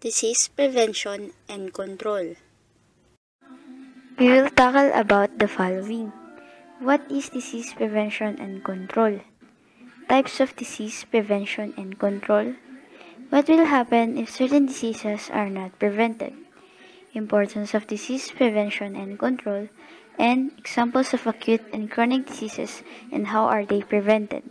Disease prevention and control. We will tackle about the following. What is disease prevention and control? Types of disease prevention and control. What will happen if certain diseases are not prevented? Importance of disease prevention and control, and examples of acute and chronic diseases and how are they prevented.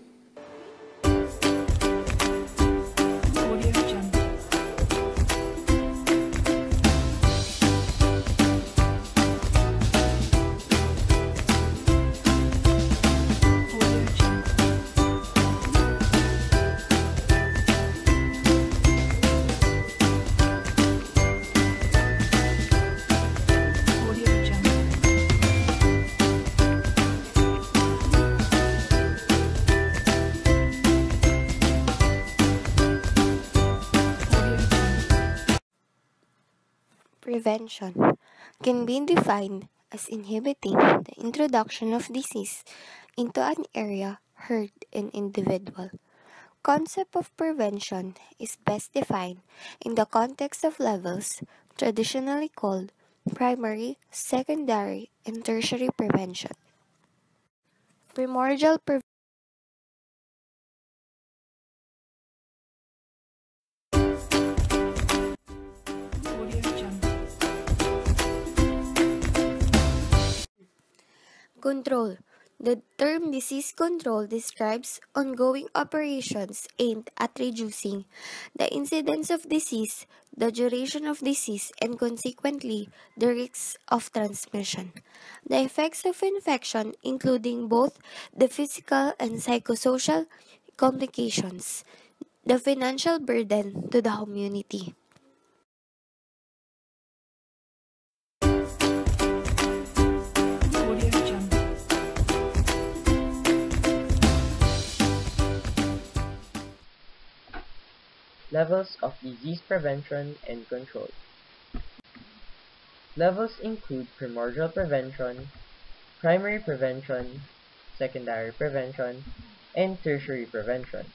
Prevention can be defined as inhibiting the introduction of disease into an area, herd, and individual. Concept of prevention is best defined in the context of levels traditionally called primary, secondary, and tertiary prevention. Primordial prevention Control. The term disease control describes ongoing operations aimed at reducing the incidence of disease, the duration of disease, and consequently, the risks of transmission. The effects of infection, including both the physical and psychosocial complications, the financial burden to the community. Levels of disease prevention and control. Levels include primordial prevention, primary prevention, secondary prevention, and tertiary prevention.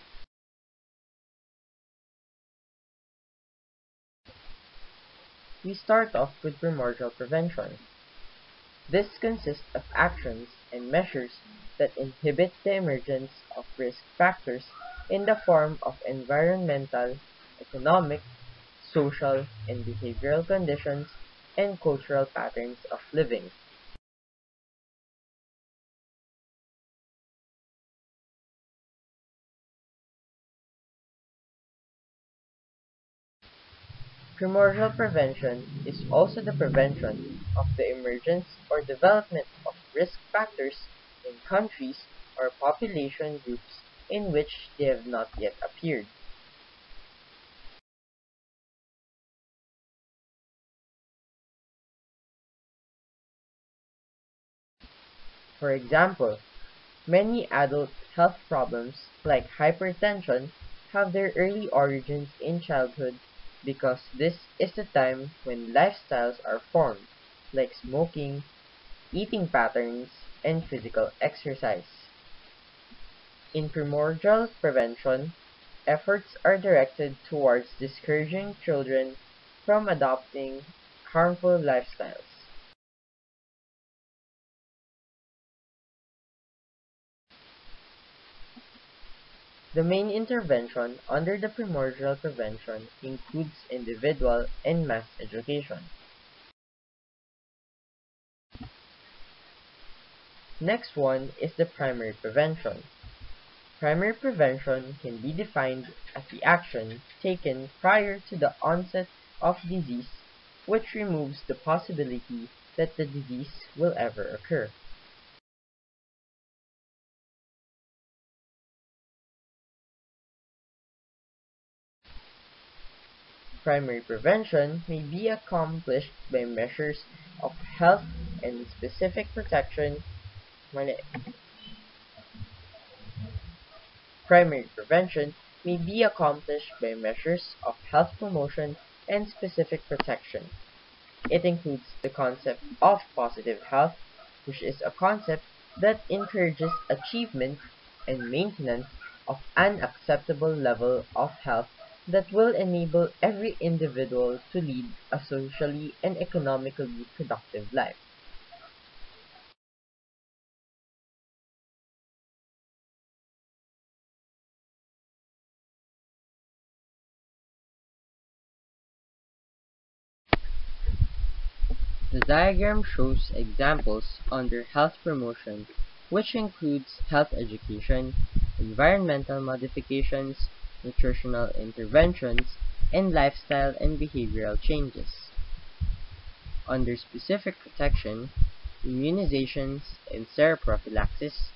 We start off with primordial prevention. This consists of actions and measures that inhibit the emergence of risk factors in the form of environmental, economic, social, and behavioral conditions and cultural patterns of living. Primordial prevention is also the prevention of the emergence or development of risk factors in countries or population groups in which they have not yet appeared. For example, many adult health problems like hypertension have their early origins in childhood because this is the time when lifestyles are formed, like smoking, eating patterns, and physical exercise. In primordial prevention, efforts are directed towards discouraging children from adopting harmful lifestyles. The main intervention under the primordial prevention includes individual and mass education. Next one is the primary prevention. Primary prevention can be defined as the action taken prior to the onset of disease which removes the possibility that the disease will ever occur. Primary prevention may be accomplished by measures of health and specific protection. Primary prevention may be accomplished by measures of health promotion and specific protection. It includes the concept of positive health, which is a concept that encourages achievement and maintenance of an acceptable level of health that will enable every individual to lead a socially and economically productive life. The diagram shows examples under health promotion, which includes health education, environmental modifications, nutritional interventions, and lifestyle and behavioral changes. Under specific protection, immunizations and seroprophylaxis,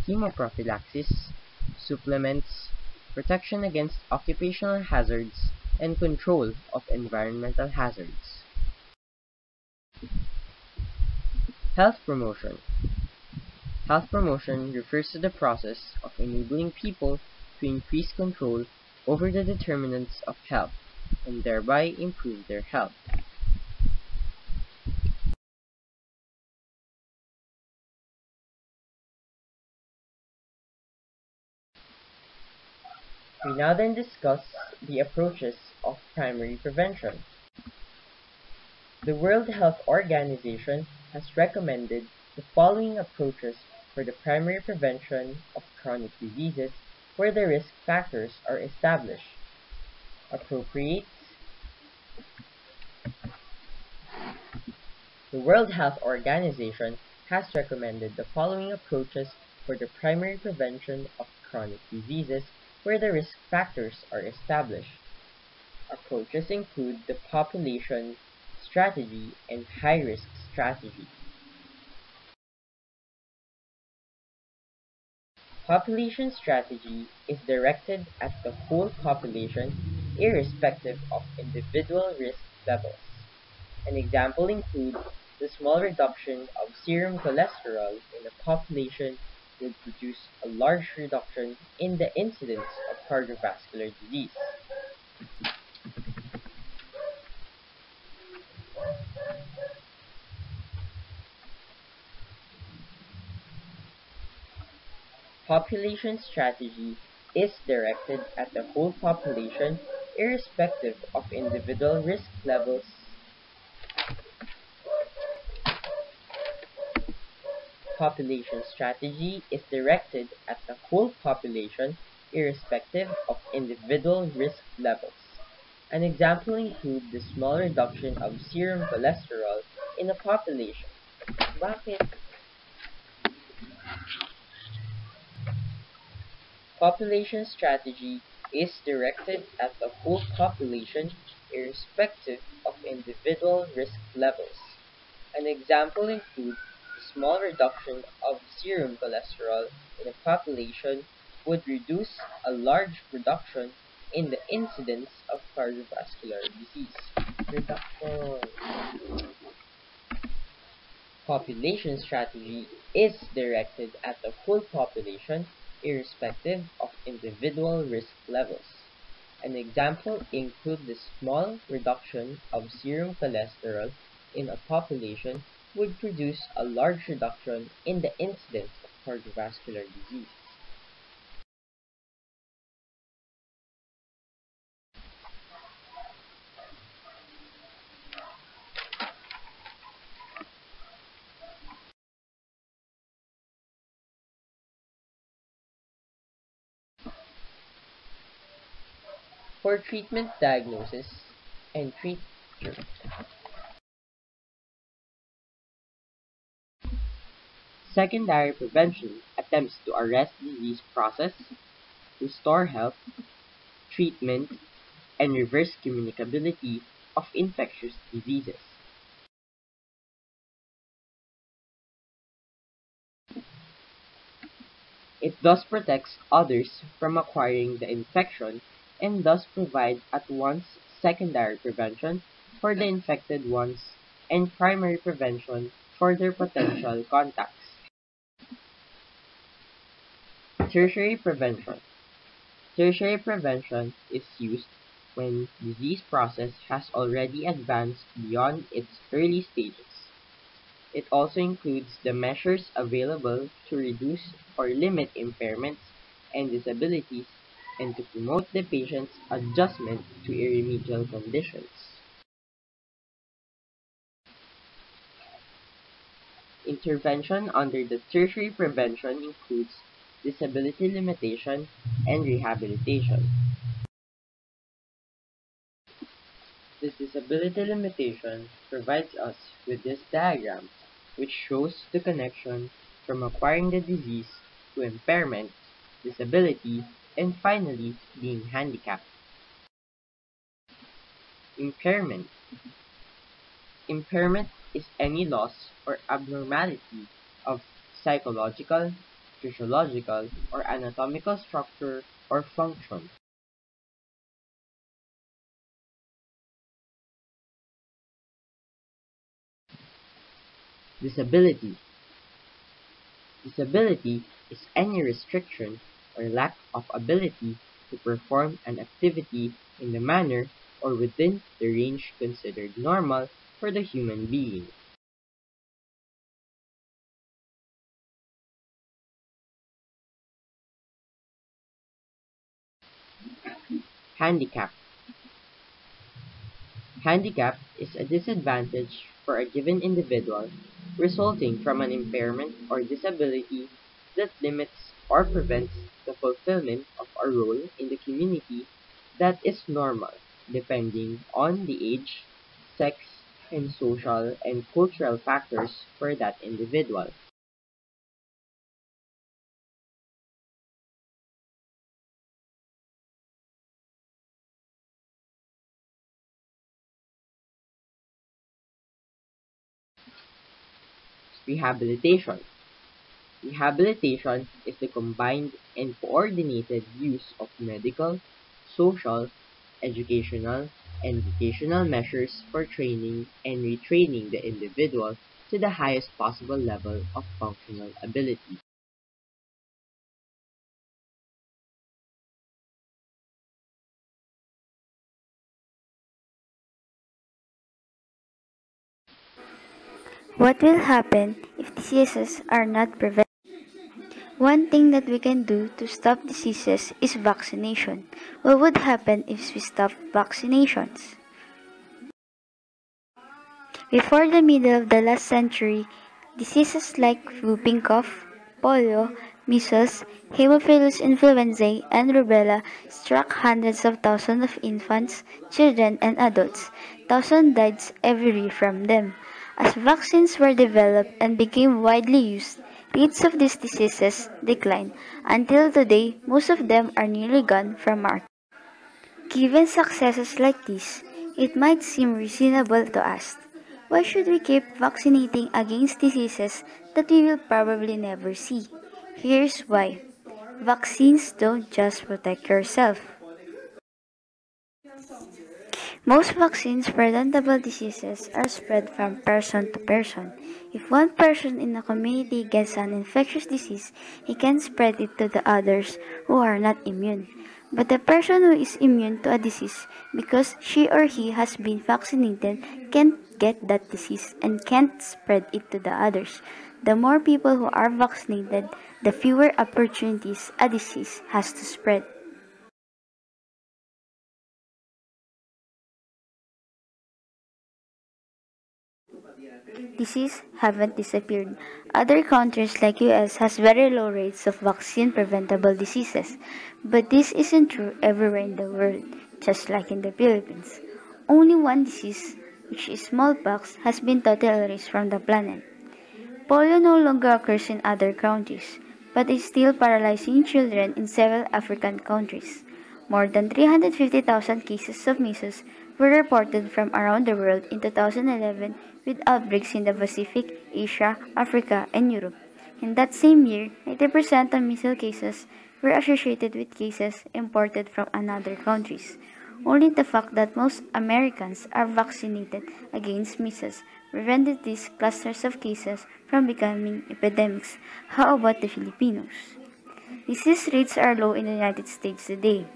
chemoprophylaxis, supplements, protection against occupational hazards, and control of environmental hazards. Health promotion. Health promotion refers to the process of enabling people to increase control over the determinants of health and thereby improve their health. We now then discuss the approaches of primary prevention. The World Health Organization has recommended the following approaches for the primary prevention of chronic diseases where the risk factors are established. Appropriate. The World Health Organization has recommended the following approaches for the primary prevention of chronic diseases where the risk factors are established. Approaches include the population strategy and high-risk strategy. Population strategy is directed at the whole population irrespective of individual risk levels. An example includes the small reduction of serum cholesterol in a population would produce a large reduction in the incidence of cardiovascular disease. Population strategy is directed at the whole population irrespective of individual risk levels. Population strategy is directed at the whole population irrespective of individual risk levels. An example includes the small reduction of serum cholesterol in a population. Bakit? Population strategy is directed at the whole population irrespective of individual risk levels. An example includes the small reduction of serum cholesterol in a population would reduce a large reduction in the incidence of cardiovascular disease. Reduction. Population strategy is directed at the whole population irrespective of individual risk levels. An example includes the small reduction of serum cholesterol in a population would produce a large reduction in the incidence of cardiovascular disease. For treatment, diagnosis, and treatment. Secondary prevention attempts to arrest disease process, restore health, treatment, and reverse communicability of infectious diseases. It thus protects others from acquiring the infection and thus provides at once secondary prevention for the infected ones and primary prevention for their potential contacts. Tertiary prevention. Tertiary prevention is used when disease process has already advanced beyond its early stages. It also includes the measures available to reduce or limit impairments and disabilities and to promote the patient's adjustment to irremediable conditions. Intervention under the tertiary prevention includes disability limitation and rehabilitation. This disability limitation provides us with this diagram, which shows the connection from acquiring the disease to impairment, disability, and finally being handicapped. Impairment. Impairment is any loss or abnormality of psychological, physiological, or anatomical structure or function. Disability. Disability is any restriction or lack of ability to perform an activity in the manner or within the range considered normal for the human being. Handicap. Handicap is a disadvantage for a given individual resulting from an impairment or disability that limits or prevents the fulfillment of a role in the community that is normal, depending on the age, sex, and social and cultural factors for that individual. Rehabilitation. Rehabilitation is the combined and coordinated use of medical, social, educational, and vocational measures for training and retraining the individual to the highest possible level of functional ability. What will happen if diseases are not prevented? One thing that we can do to stop diseases is vaccination. What would happen if we stop vaccinations? Before the middle of the last century, diseases like whooping cough, polio, measles, Haemophilus influenzae, and rubella struck hundreds of thousands of infants, children, and adults. Thousands died every year from them. As vaccines were developed and became widely used, rates of these diseases declined. Until today, most of them are nearly gone from our. Given successes like this, it might seem reasonable to ask, why should we keep vaccinating against diseases that we will probably never see? Here's why. Vaccines don't just protect yourself. Most vaccines preventable diseases are spread from person to person. If one person in a community gets an infectious disease, he can spread it to the others who are not immune. But the person who is immune to a disease because she or he has been vaccinated can't get that disease and can't spread it to the others. The more people who are vaccinated, the fewer opportunities a disease has to spread. Disease haven't disappeared. Other countries like US has very low rates of vaccine preventable diseases, but this isn't true everywhere in the world, just like in the Philippines. Only one disease, which is smallpox, has been totally erased from the planet. Polio no longer occurs in other countries, but is still paralyzing children in several African countries. More than 350,000 cases of measles were reported from around the world in 2011 with outbreaks in the Pacific, Asia, Africa, and Europe. In that same year, 90% of measles cases were associated with cases imported from other countries. Only the fact that most Americans are vaccinated against measles prevented these clusters of cases from becoming epidemics. How about the Filipinos? Disease rates are low in the United States today,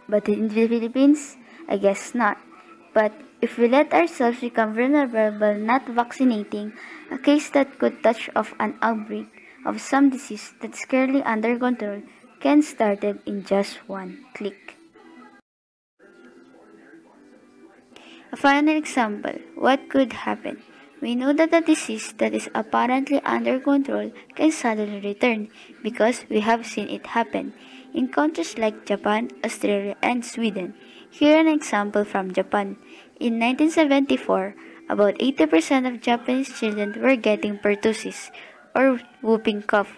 but in the Philippines, I guess not. But if we let ourselves become vulnerable by not vaccinating, a case that could touch off an outbreak of some disease that's currently under control can start it in just one click. A final example, what could happen? We know that a disease that is apparently under control can suddenly return because we have seen it happen in countries like Japan, Australia, and Sweden. Here an example from Japan. In 1974, about 80% of Japanese children were getting pertussis or whooping cough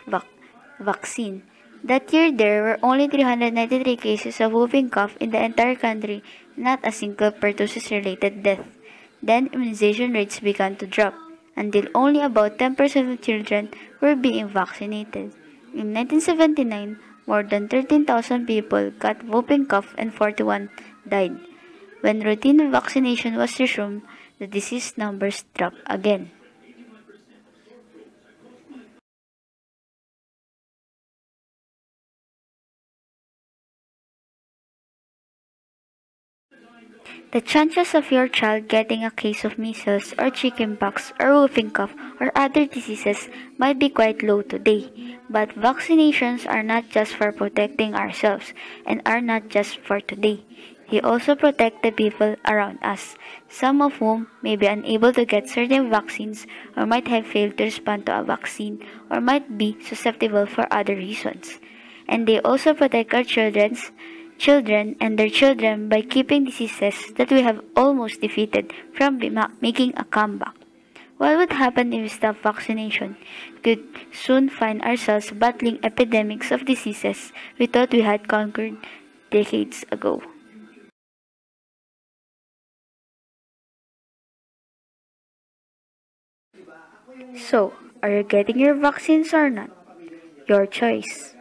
vaccine. That year there were only 393 cases of whooping cough in the entire country, not a single pertussis-related death. Then immunization rates began to drop, until only about 10% of children were being vaccinated. In 1979, more than 13,000 people got whooping cough and 41 died. When routine vaccination was resumed, the disease numbers dropped again. The chances of your child getting a case of measles or chickenpox or whooping cough or other diseases might be quite low today, but vaccinations are not just for protecting ourselves and are not just for today. They also protect the people around us, some of whom may be unable to get certain vaccines or might have failed to respond to a vaccine or might be susceptible for other reasons. And they also protect our children and their children by keeping diseases that we have almost defeated from making a comeback. What would happen if we stop vaccination? We could soon find ourselves battling epidemics of diseases we thought we had conquered decades ago. So, are you getting your vaccines or not? Your choice.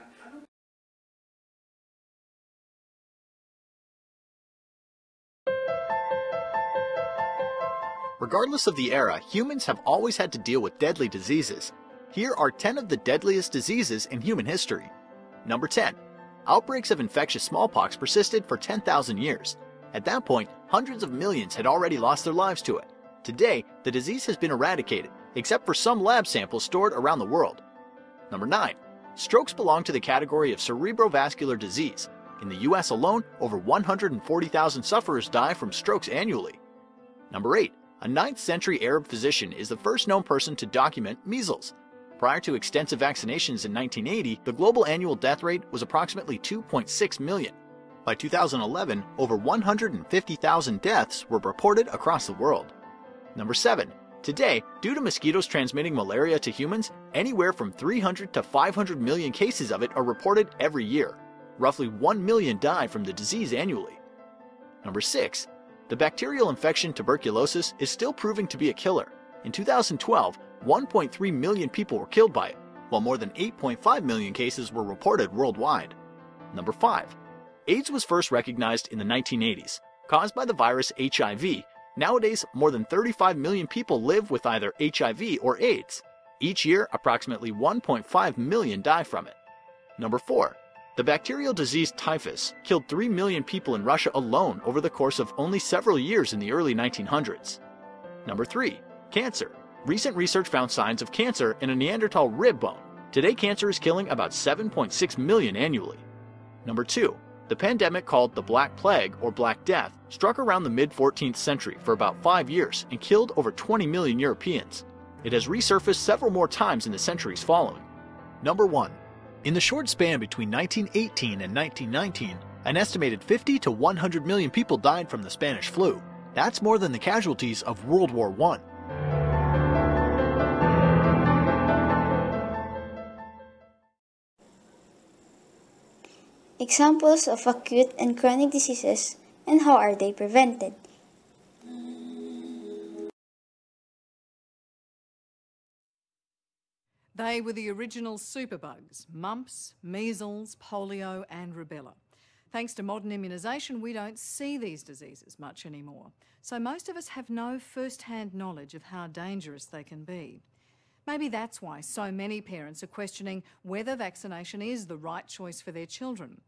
Regardless of the era, humans have always had to deal with deadly diseases. Here are 10 of the deadliest diseases in human history. Number 10. Outbreaks of infectious smallpox persisted for 10,000 years. At that point, hundreds of millions had already lost their lives to it. Today, the disease has been eradicated, except for some lab samples stored around the world. Number 9. Strokes belong to the category of cerebrovascular disease. In the US alone, over 140,000 sufferers die from strokes annually. Number 8. A 9th century Arab physician is the first known person to document measles. Prior to extensive vaccinations in 1980, the global annual death rate was approximately 2.6 million. By 2011, over 150,000 deaths were reported across the world. Number 7. Today, due to mosquitoes transmitting malaria to humans, anywhere from 300 to 500 million cases of it are reported every year. Roughly 1 million die from the disease annually. Number 6. The bacterial infection tuberculosis is still proving to be a killer. In 2012, 1.3 million people were killed by it, while more than 8.5 million cases were reported worldwide. Number 5. AIDS was first recognized in the 1980s. Caused by the virus HIV, nowadays more than 35 million people live with either HIV or AIDS. Each year, approximately 1.5 million die from it. Number 4. The bacterial disease typhus killed 3 million people in Russia alone over the course of only several years in the early 1900s. Number 3. Cancer. Recent research found signs of cancer in a Neanderthal rib bone. Today, cancer is killing about 7.6 million annually. Number 2. The pandemic called the Black Plague or Black Death struck around the mid-14th century for about 5 years and killed over 20 million Europeans. It has resurfaced several more times in the centuries following. Number 1. In the short span between 1918 and 1919, an estimated 50 to 100 million people died from the Spanish flu. That's more than the casualties of World War I. Examples of acute and chronic diseases and how are they prevented? They were the original superbugs: mumps, measles, polio and rubella. Thanks to modern immunisation, we don't see these diseases much anymore, so most of us have no first-hand knowledge of how dangerous they can be. Maybe that's why so many parents are questioning whether vaccination is the right choice for their children.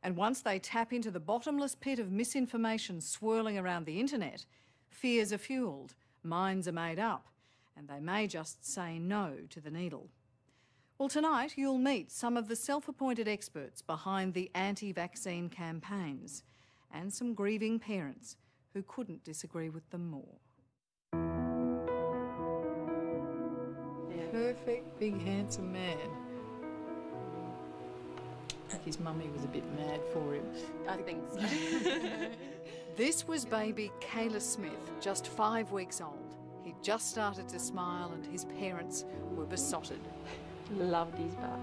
And once they tap into the bottomless pit of misinformation swirling around the internet, fears are fuelled, minds are made up, and they may just say no to the needle. Well, tonight you'll meet some of the self-appointed experts behind the anti-vaccine campaigns and some grieving parents who couldn't disagree with them more. Perfect, big, handsome man. I think his mummy was a bit mad for him. I think so. This was baby Kayla Smith, just 5 weeks old. He'd just started to smile and his parents were besotted. Loved his battles.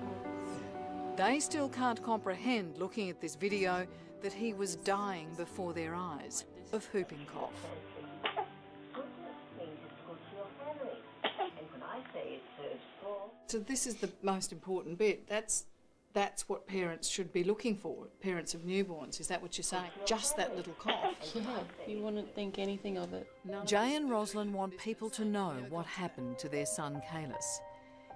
They still can't comprehend, looking at this video, that he was dying before their eyes of whooping cough. So this is the most important bit. That's what parents should be looking for, parents of newborns. Is that what you're saying? Just that little cough? Yeah, you wouldn't think anything of it. Jay and Roslyn want people to know what happened to their son Kalis.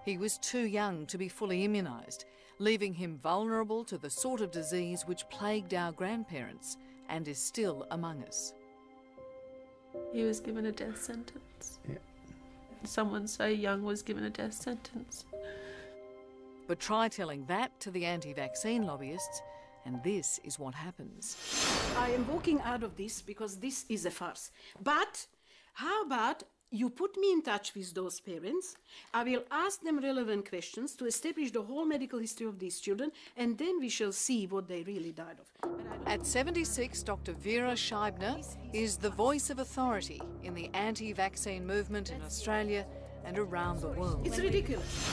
He was too young to be fully immunised, leaving him vulnerable to the sort of disease which plagued our grandparents and is still among us. He was given a death sentence. Yeah. Someone so young was given a death sentence. But try telling that to the anti-vaccine lobbyists, and this is what happens. I am walking out of this because this is a farce. But how about you put me in touch with those parents? I will ask them relevant questions to establish the whole medical history of these children, and then we shall see what they really died of. At 76, Dr. Vera Scheibner is the voice of authority in the anti-vaccine movement in Australia and around the world. It's ridiculous.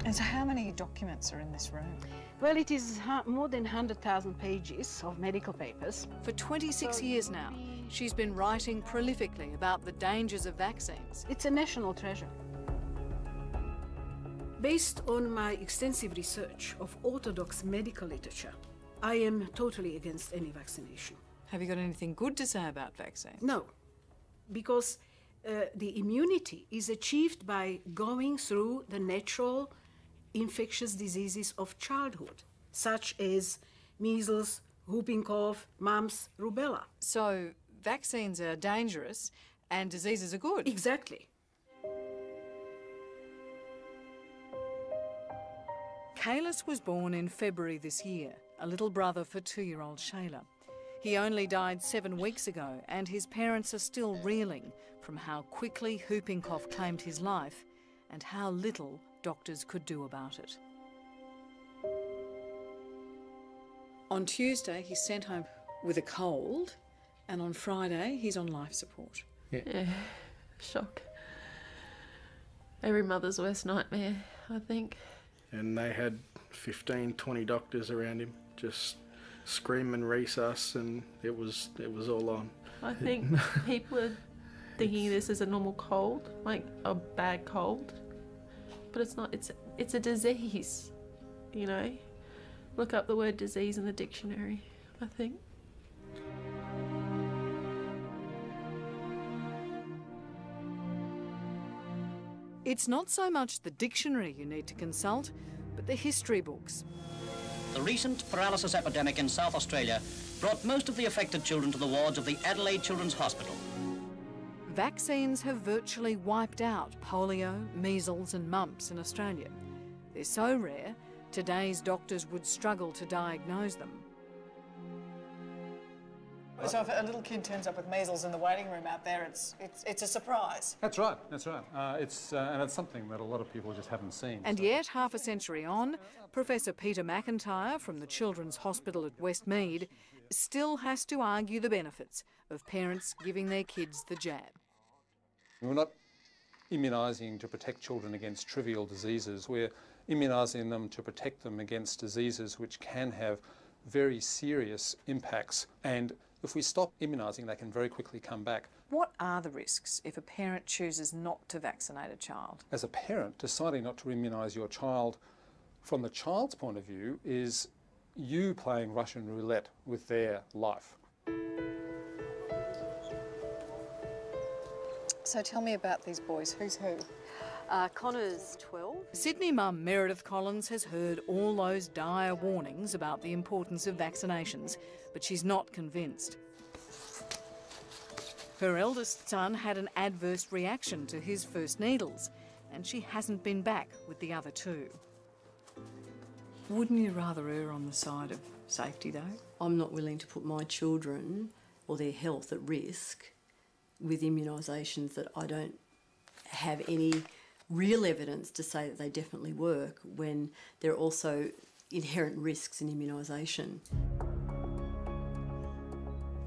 And so how many documents are in this room? Well, it is more than 100,000 pages of medical papers. For 26 years now, she's been writing prolifically about the dangers of vaccines. It's a national treasure. Based on my extensive research of orthodox medical literature, I am totally against any vaccination. Have you got anything good to say about vaccines? No, because the immunity is achieved by going through the natural infectious diseases of childhood, such as measles, whooping cough, mumps, rubella. So vaccines are dangerous and diseases are good? Exactly. Kalis was born in February this year, a little brother for 2-year-old Shayla. He only died 7 weeks ago, and his parents are still reeling from how quickly whooping cough claimed his life and how little doctors could do about it. On Tuesday, he's sent home with a cold, and on Friday, he's on life support. Yeah, shock. Every mother's worst nightmare, I think. And they had 15, 20 doctors around him, just scream and resus, and it was all on. I think people are thinking this is a normal cold, like a bad cold, but it's not. It's a disease, you know. Look up the word disease in the dictionary, I think. It's not so much the dictionary you need to consult, but the history books. The recent paralysis epidemic in South Australia brought most of the affected children to the wards of the Adelaide Children's Hospital. Vaccines have virtually wiped out polio, measles and mumps in Australia. They're so rare, today's doctors would struggle to diagnose them. So if a little kid turns up with measles in the waiting room out there, it's a surprise. That's right, that's right. And it's something that a lot of people just haven't seen. And yet, half a century on, Professor Peter McIntyre from the Children's Hospital at Westmead still has to argue the benefits of parents giving their kids the jab. We're not immunising to protect children against trivial diseases. We're immunising them to protect them against diseases which can have very serious impacts, and if we stop immunising, they can very quickly come back. What are the risks if a parent chooses not to vaccinate a child? As a parent, deciding not to immunise your child from the child's point of view is you playing Russian roulette with their life. So tell me about these boys. Who's who? Connor's 12. Sydney mum Meredith Collins has heard all those dire warnings about the importance of vaccinations, but she's not convinced. Her eldest son had an adverse reaction to his first needles, and she hasn't been back with the other two. Wouldn't you rather err on the side of safety, though? I'm not willing to put my children or their health at risk with immunisations that I don't have any real evidence to say that they definitely work, when there are also inherent risks in immunisation.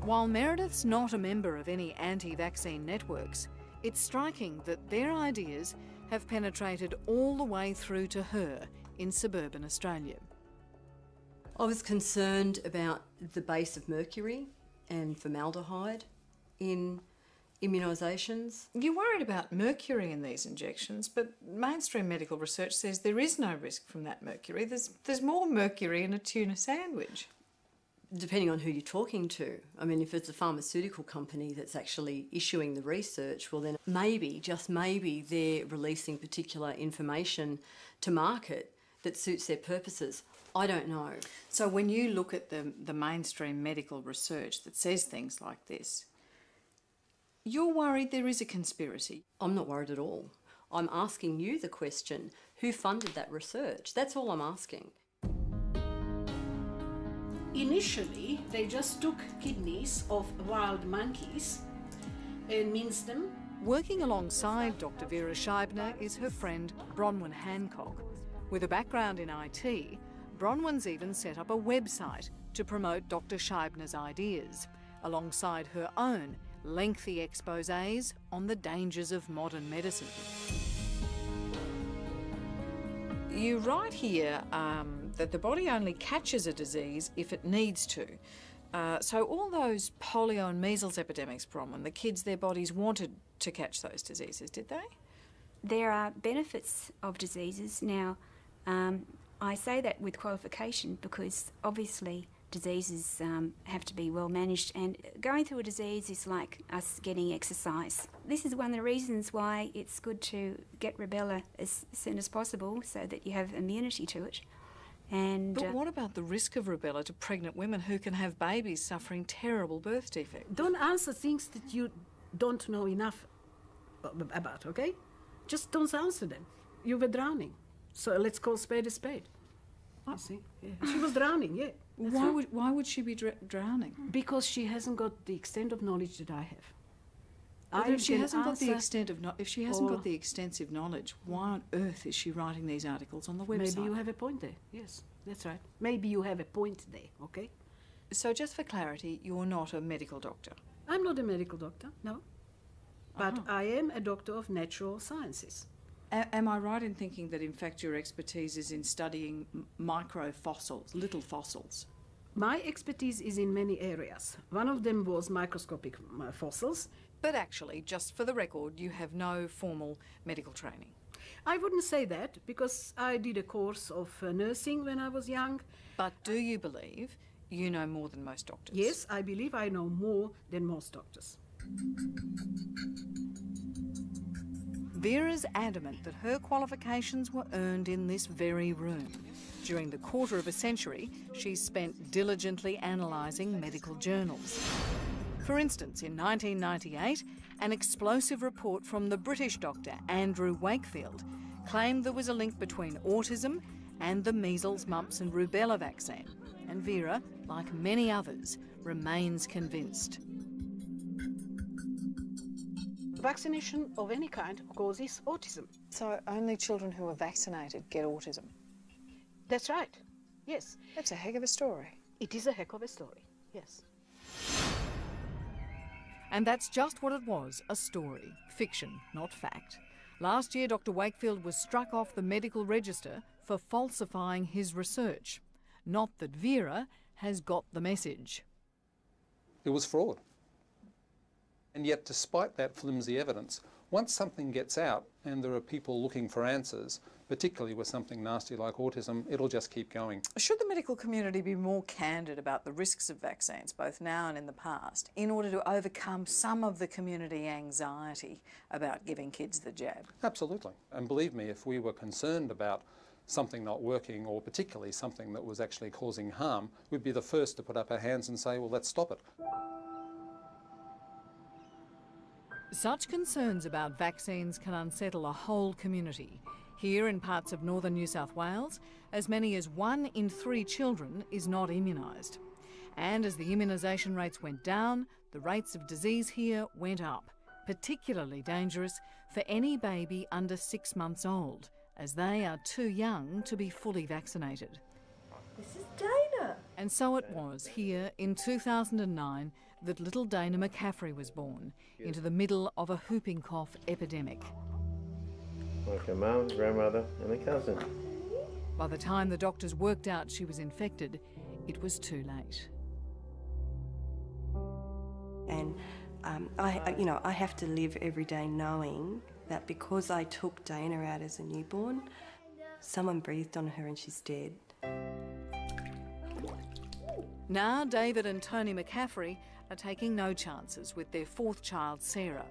While Meredith's not a member of any anti-vaccine networks, it's striking that their ideas have penetrated all the way through to her in suburban Australia. I was concerned about the base of mercury and formaldehyde in immunisations. You're worried about mercury in these injections, but mainstream medical research says there is no risk from that mercury. There's more mercury in a tuna sandwich. Depending on who you're talking to. I mean, if it's a pharmaceutical company that's actually issuing the research, well then maybe, just maybe, they're releasing particular information to market that suits their purposes. I don't know. So when you look at the mainstream medical research that says things like this, you're worried there is a conspiracy? I'm not worried at all. I'm asking you the question, who funded that research? That's all I'm asking. Initially, they just took kidneys of wild monkeys and minced them. Working alongside Dr. Vera Scheibner is her friend Bronwyn Hancock. With a background in IT, Bronwyn's even set up a website to promote Dr. Scheibner's ideas, alongside her own lengthy exposés on the dangers of modern medicine. You write here that the body only catches a disease if it needs to. So all those polio and measles epidemics, Bronwyn, the kids, their bodies wanted to catch those diseases, did they? There are benefits of diseases. Now, I say that with qualification because obviously diseases have to be well managed, and going through a disease is like us getting exercise. This is one of the reasons why it's good to get rubella as soon as possible so that you have immunity to it. And but what about the risk of rubella to pregnant women who can have babies suffering terrible birth defects? Don't answer things that you don't know enough about, okay? Just don't answer them. You were drowning. So let's call spade a spade. You see? Yeah. She was drowning, yeah. Why would she be drowning? Because she hasn't got the extent of knowledge that I have. Well, if she hasn't got the extensive knowledge, why on earth is she writing these articles on the website? Maybe you have a point there. Yes, that's right. Maybe you have a point there, okay? So just for clarity, you're not a medical doctor? I'm not a medical doctor, no. But I am a doctor of natural sciences. Am I right in thinking that, in fact, your expertise is in studying microfossils, little fossils? My expertise is in many areas. One of them was microscopic fossils. But actually, just for the record, you have no formal medical training. I wouldn't say that, because I did a course of nursing when I was young. But do you believe you know more than most doctors? Yes, I believe I know more than most doctors. Vera's adamant that her qualifications were earned in this very room. During the quarter of a century, she's spent diligently analysing medical journals. For instance, in 1998, an explosive report from the British doctor Andrew Wakefield claimed there was a link between autism and the measles, mumps and rubella vaccine. And Vera, like many others, remains convinced. Vaccination of any kind causes autism. So only children who are vaccinated get autism? That's right, yes. That's a heck of a story. It is a heck of a story, yes. And that's just what it was, a story. Fiction, not fact. Last year, Dr. Wakefield was struck off the medical register for falsifying his research. Not that Vera has got the message. It was fraud. And yet, despite that flimsy evidence, once something gets out and there are people looking for answers, particularly with something nasty like autism, it'll just keep going. Should the medical community be more candid about the risks of vaccines, both now and in the past, in order to overcome some of the community anxiety about giving kids the jab? Absolutely. And believe me, if we were concerned about something not working, or particularly something that was actually causing harm, we'd be the first to put up our hands and say, well, let's stop it. Such concerns about vaccines can unsettle a whole community. Here in parts of northern New South Wales, As many as 1 in 3 children is not immunised. And as the immunisation rates went down, the rates of disease here went up, particularly dangerous for any baby under 6 months old, as they are too young to be fully vaccinated. This is Dana. And so it was here in 2009 that little Dana McCaffrey was born, into the middle of a whooping cough epidemic. Like her mum, grandmother and a cousin. By the time the doctors worked out she was infected, it was too late. And I have to live every day knowing that because I took Dana out as a newborn, someone breathed on her and she's dead. Now David and Tony McCaffrey are taking no chances with their 4th child, Sarah.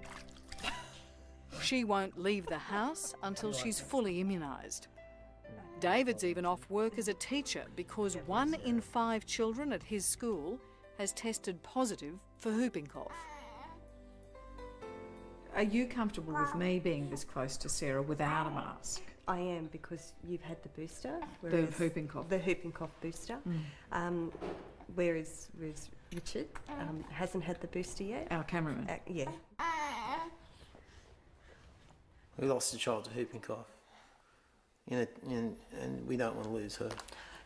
She won't leave the house until she's fully immunised. David's even off work as a teacher because 1 in 5 children at his school has tested positive for whooping cough. Are you comfortable with me being this close to Sarah without a mask? I am, because you've had the booster. The whooping cough. The whooping cough booster. Whereas Richard hasn't had the booster yet. Our cameraman. Yeah. We lost a child to whooping cough, and we don't want to lose her.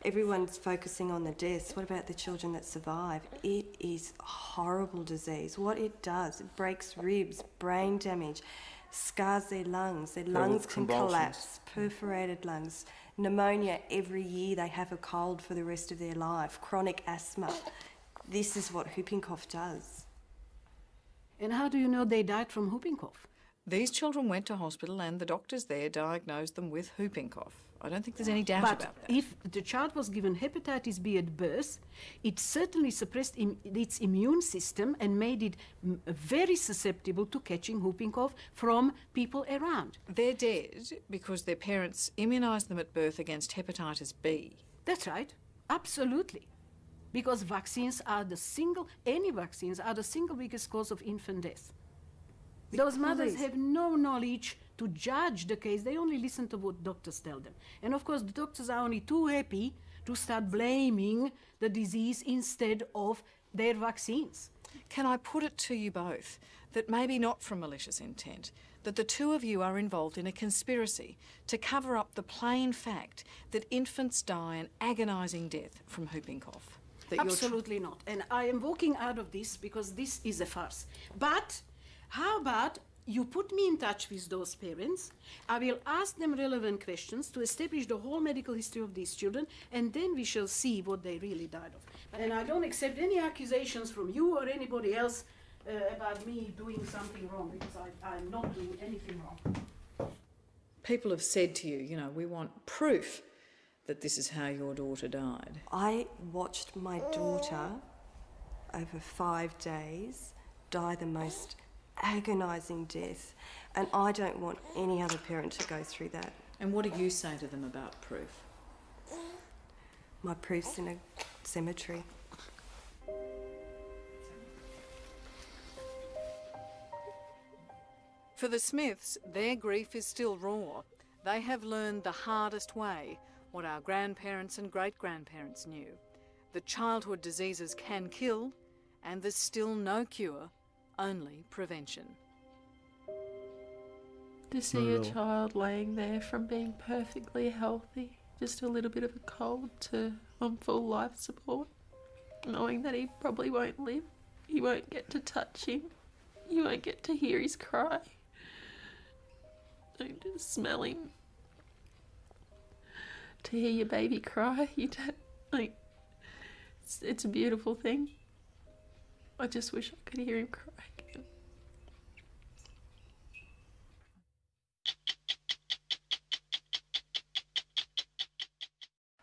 Everyone's focusing on the deaths. What about the children that survive? It is a horrible disease. What it does, it breaks ribs, brain damage, scars their lungs can collapse, perforated lungs, pneumonia every year, they have a cold for the rest of their life, chronic asthma. This is what whooping cough does. And how do you know they died from whooping cough? These children went to hospital and the doctors there diagnosed them with whooping cough. I don't think there's any doubt about that. But if the child was given hepatitis B at birth, it certainly suppressed its immune system and made it very susceptible to catching whooping cough from people around. They're dead because their parents immunised them at birth against hepatitis B. That's right, absolutely. Because vaccines are any vaccines are the single biggest cause of infant death. Those mothers have no knowledge to judge the case. They only listen to what doctors tell them. And of course, the doctors are only too happy to start blaming the disease instead of their vaccines. Can I put it to you both that maybe not from malicious intent, that the two of you are involved in a conspiracy to cover up the plain fact that infants die an agonising death from whooping cough? Absolutely not. And I am walking out of this because this is a farce. But how about you put me in touch with those parents, I will ask them relevant questions to establish the whole medical history of these children, and then we shall see what they really died of. And I don't accept any accusations from you or anybody else about me doing something wrong, because I'm not doing anything wrong. People have said to you, you know, we want proof that this is how your daughter died. I watched my daughter over 5 days die the most agonising death, and I don't want any other parent to go through that. And what do you say to them about proof? My proof's in a cemetery. For the Smiths, their grief is still raw. They have learned the hardest way what our grandparents and great-grandparents knew, that childhood diseases can kill, and there's still no cure, only prevention. To see a child laying there from being perfectly healthy, just a little bit of a cold, to on full life support, knowing that he probably won't live, you won't get to touch him, you won't get to hear his cry, don't just smell him. To hear your baby cry, you don't, like, it's a beautiful thing. I just wish I could hear him cry again.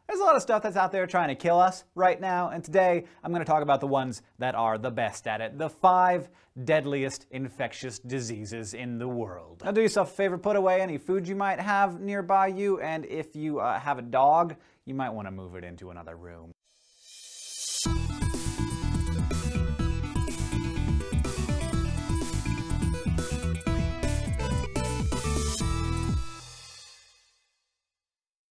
There's a lot of stuff that's out there trying to kill us right now, and today I'm going to talk about the ones that are the best at it. The 5 deadliest infectious diseases in the world. Now do yourself a favor, put away any food you might have nearby you, and if you have a dog, you might want to move it into another room.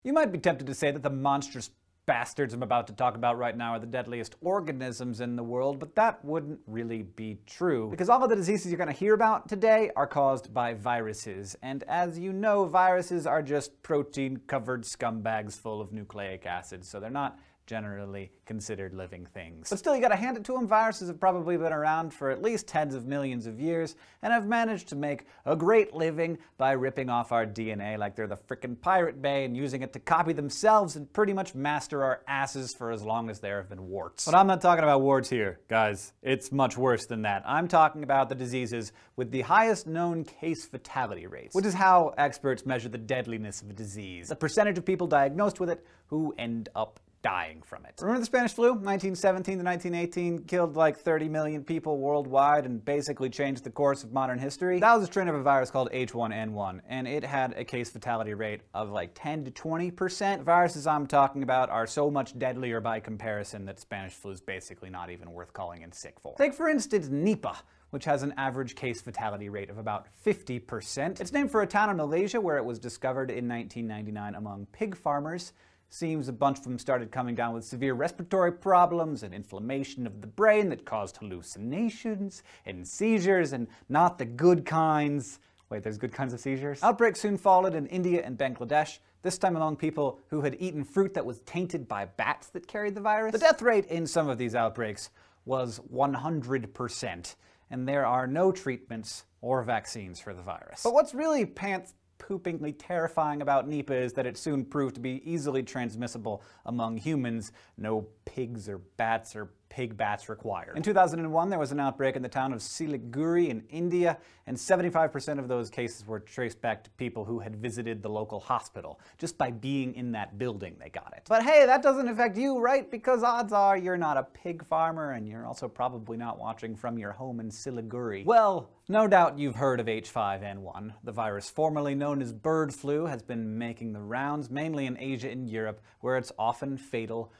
You might be tempted to say that the monstrous bastards I'm about to talk about right now are the deadliest organisms in the world, but that wouldn't really be true, because all of the diseases you're going to hear about today are caused by viruses, and as you know, viruses are just protein-covered scumbags full of nucleic acids, so they're not generally considered living things. But still, you gotta hand it to them, viruses have probably been around for at least tens of millions of years, and have managed to make a great living by ripping off our DNA like they're the frickin' Pirate Bay and using it to copy themselves and pretty much master our asses for as long as there have been warts. But I'm not talking about warts here, guys. It's much worse than that. I'm talking about the diseases with the highest known case fatality rates, which is how experts measure the deadliness of a disease. The percentage of people diagnosed with it who end up dying from it. Remember the Spanish flu? 1917 to 1918 killed like 30 million people worldwide and basically changed the course of modern history. That was a strain of a virus called H1N1, and it had a case fatality rate of like 10 to 20%. The viruses I'm talking about are so much deadlier by comparison that Spanish flu is basically not even worth calling in sick for. Take for instance Nipah, which has an average case fatality rate of about 50%. It's named for a town in Malaysia where it was discovered in 1999 among pig farmers. Seems a bunch of them started coming down with severe respiratory problems and inflammation of the brain that caused hallucinations and seizures, and not the good kinds. Wait, there's good kinds of seizures? Outbreaks soon followed in India and Bangladesh, this time among people who had eaten fruit that was tainted by bats that carried the virus. The death rate in some of these outbreaks was 100%, and there are no treatments or vaccines for the virus. But what's really pants-poopingly terrifying about Nipah is that it soon proved to be easily transmissible among humans. No pigs or bats or pig bats required. In 2001, there was an outbreak in the town of Siliguri in India, and 75% of those cases were traced back to people who had visited the local hospital. Just by being in that building, they got it. But hey, that doesn't affect you, right? Because odds are you're not a pig farmer, and you're also probably not watching from your home in Siliguri. Well, no doubt you've heard of H5N1. The virus formerly known as bird flu has been making the rounds, mainly in Asia and Europe, where it's often fatal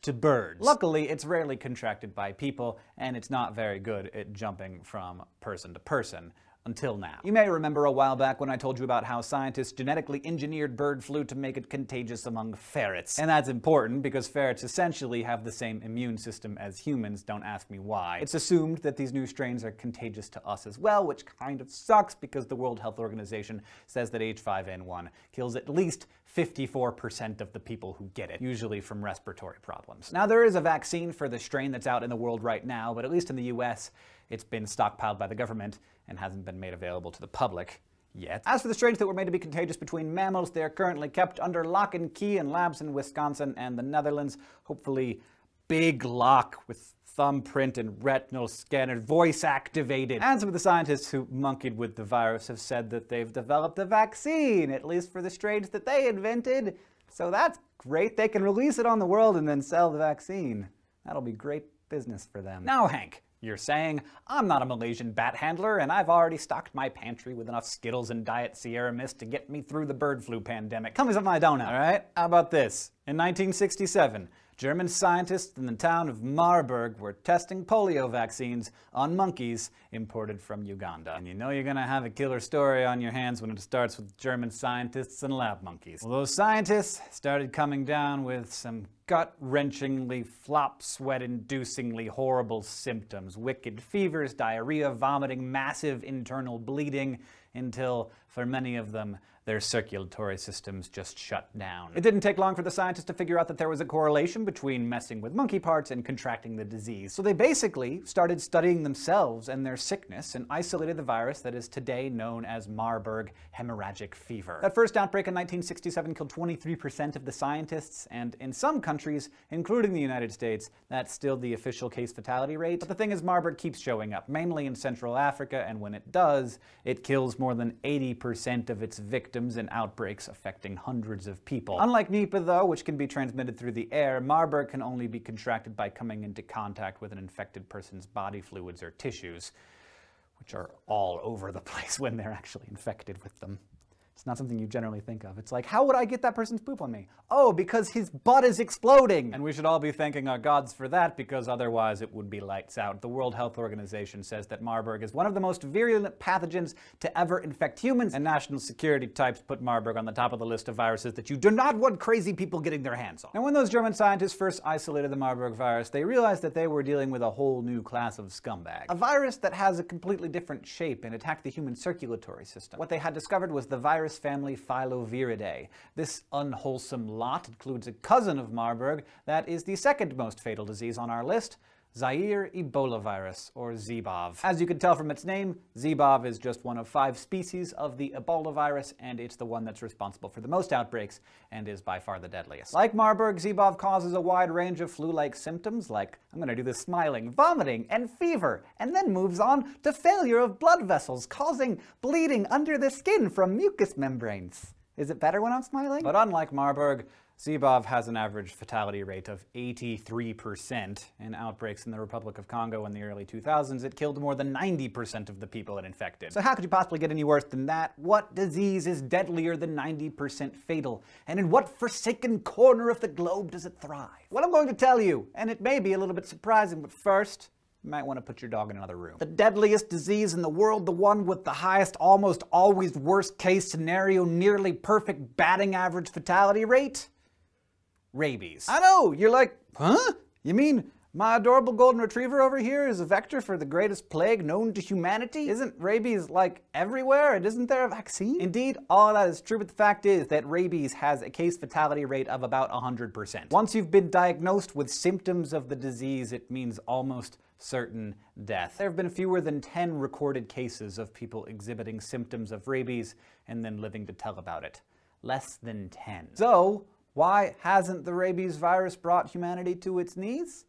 to birds. Luckily, it's rarely contracted by people, and it's not very good at jumping from person to person. Until now. You may remember a while back when I told you about how scientists genetically engineered bird flu to make it contagious among ferrets. And that's important because ferrets essentially have the same immune system as humans, don't ask me why. It's assumed that these new strains are contagious to us as well, which kind of sucks because the World Health Organization says that H5N1 kills at least 54% of the people who get it, usually from respiratory problems. Now, there is a vaccine for the strain that's out in the world right now, but at least in the US, it's been stockpiled by the government and hasn't been made available to the public yet. As for the strains that were made to be contagious between mammals, they are currently kept under lock and key in labs in Wisconsin and the Netherlands. Hopefully big lock with thumbprint and retinal scanner, voice activated. And some of the scientists who monkeyed with the virus have said that they've developed a vaccine, at least for the strains that they invented. So that's great. They can release it on the world and then sell the vaccine. That'll be great business for them. Now, Hank, you're saying, I'm not a Malaysian bat handler, and I've already stocked my pantry with enough Skittles and Diet Sierra Mist to get me through the bird flu pandemic. Tell me something I don't know, all right? How about this? In 1967, German scientists in the town of Marburg were testing polio vaccines on monkeys imported from Uganda. And you know you're gonna have a killer story on your hands when it starts with German scientists and lab monkeys. Well, those scientists started coming down with some gut-wrenchingly, flop sweat-inducingly horrible symptoms. Wicked fevers, diarrhea, vomiting, massive internal bleeding, until, for many of them, their circulatory systems just shut down. It didn't take long for the scientists to figure out that there was a correlation between messing with monkey parts and contracting the disease. So they basically started studying themselves and their sickness and isolated the virus that is today known as Marburg hemorrhagic fever. That first outbreak in 1967 killed 23% of the scientists, and in some countries, including the United States, that's still the official case fatality rate. But the thing is, Marburg keeps showing up, mainly in Central Africa, and when it does, it kills more than 80% of its victims in outbreaks affecting hundreds of people. Unlike Nipah, though, which can be transmitted through the air, Marburg can only be contracted by coming into contact with an infected person's body fluids or tissues, which are all over the place when they're actually infected with them. It's not something you generally think of. It's like, how would I get that person's poop on me? Oh, because his butt is exploding! And we should all be thanking our gods for that, because otherwise it would be lights out. The World Health Organization says that Marburg is one of the most virulent pathogens to ever infect humans, and national security types put Marburg on the top of the list of viruses that you do not want crazy people getting their hands on. Now, when those German scientists first isolated the Marburg virus, they realized that they were dealing with a whole new class of scumbag. A virus that has a completely different shape and attacked the human circulatory system. What they had discovered was the virus family Filoviridae. This unwholesome lot includes a cousin of Marburg that is the second most fatal disease on our list, Zaire Ebola virus, or ZEBOV. As you can tell from its name, ZEBOV is just one of 5 species of the Ebola virus, and it's the one that's responsible for the most outbreaks and is by far the deadliest. Like Marburg, ZEBOV causes a wide range of flu-like symptoms like, I'm gonna do this, smiling, vomiting, and fever, and then moves on to failure of blood vessels, causing bleeding under the skin from mucous membranes. Is it better when I'm smiling? But unlike Marburg, ZEBOV has an average fatality rate of 83%. In outbreaks in the Republic of Congo in the early 2000s, it killed more than 90% of the people it infected. So how could you possibly get any worse than that? What disease is deadlier than 90% fatal? And in what forsaken corner of the globe does it thrive? Well, I'm going to tell you, and it may be a little bit surprising, but first, you might want to put your dog in another room. The deadliest disease in the world, the one with the highest, almost always worst case scenario, nearly perfect batting average fatality rate? Rabies. I know, you're like, huh? You mean my adorable golden retriever over here is a vector for the greatest plague known to humanity? Isn't rabies, like, everywhere, and isn't there a vaccine? Indeed, all of that is true, but the fact is that rabies has a case fatality rate of about 100%. Once you've been diagnosed with symptoms of the disease, it means almost certain death. There have been fewer than 10 recorded cases of people exhibiting symptoms of rabies and then living to tell about it. Less than 10. So, why hasn't the rabies virus brought humanity to its knees?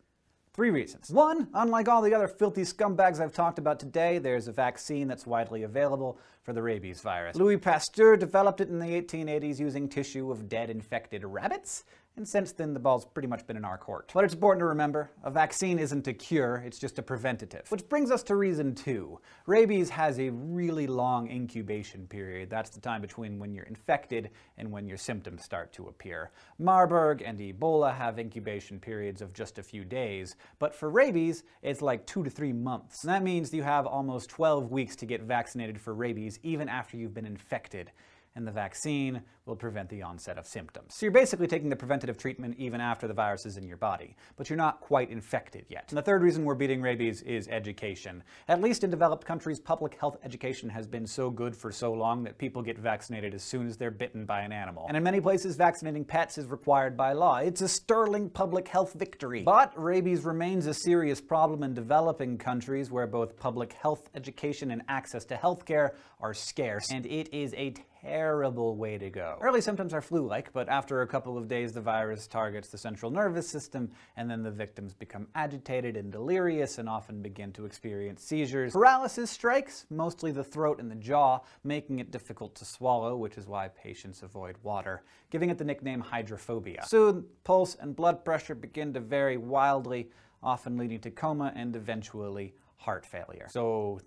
3 reasons. 1, unlike all the other filthy scumbags I've talked about today, there's a vaccine that's widely available for the rabies virus. Louis Pasteur developed it in the 1880s using tissue of dead infected rabbits, and since then the ball's pretty much been in our court. But it's important to remember, a vaccine isn't a cure, it's just a preventative. Which brings us to reason 2. Rabies has a really long incubation period. That's the time between when you're infected and when your symptoms start to appear. Marburg and Ebola have incubation periods of just a few days, but for rabies, it's like 2 to 3 months. And that means you have almost 12 weeks to get vaccinated for rabies even after you've been infected. And the vaccine will prevent the onset of symptoms. So you're basically taking the preventative treatment even after the virus is in your body, but you're not quite infected yet. And the third reason we're beating rabies is education. At least in developed countries, public health education has been so good for so long that people get vaccinated as soon as they're bitten by an animal. And in many places, vaccinating pets is required by law. It's a sterling public health victory. But rabies remains a serious problem in developing countries where both public health education and access to healthcare are scarce. And it is a terrible way to go. Early symptoms are flu-like, but after a couple of days the virus targets the central nervous system, and then the victims become agitated and delirious and often begin to experience seizures. Paralysis strikes, mostly the throat and the jaw, making it difficult to swallow, which is why patients avoid water, giving it the nickname hydrophobia. Soon, pulse and blood pressure begin to vary wildly, often leading to coma and eventually heart failure. So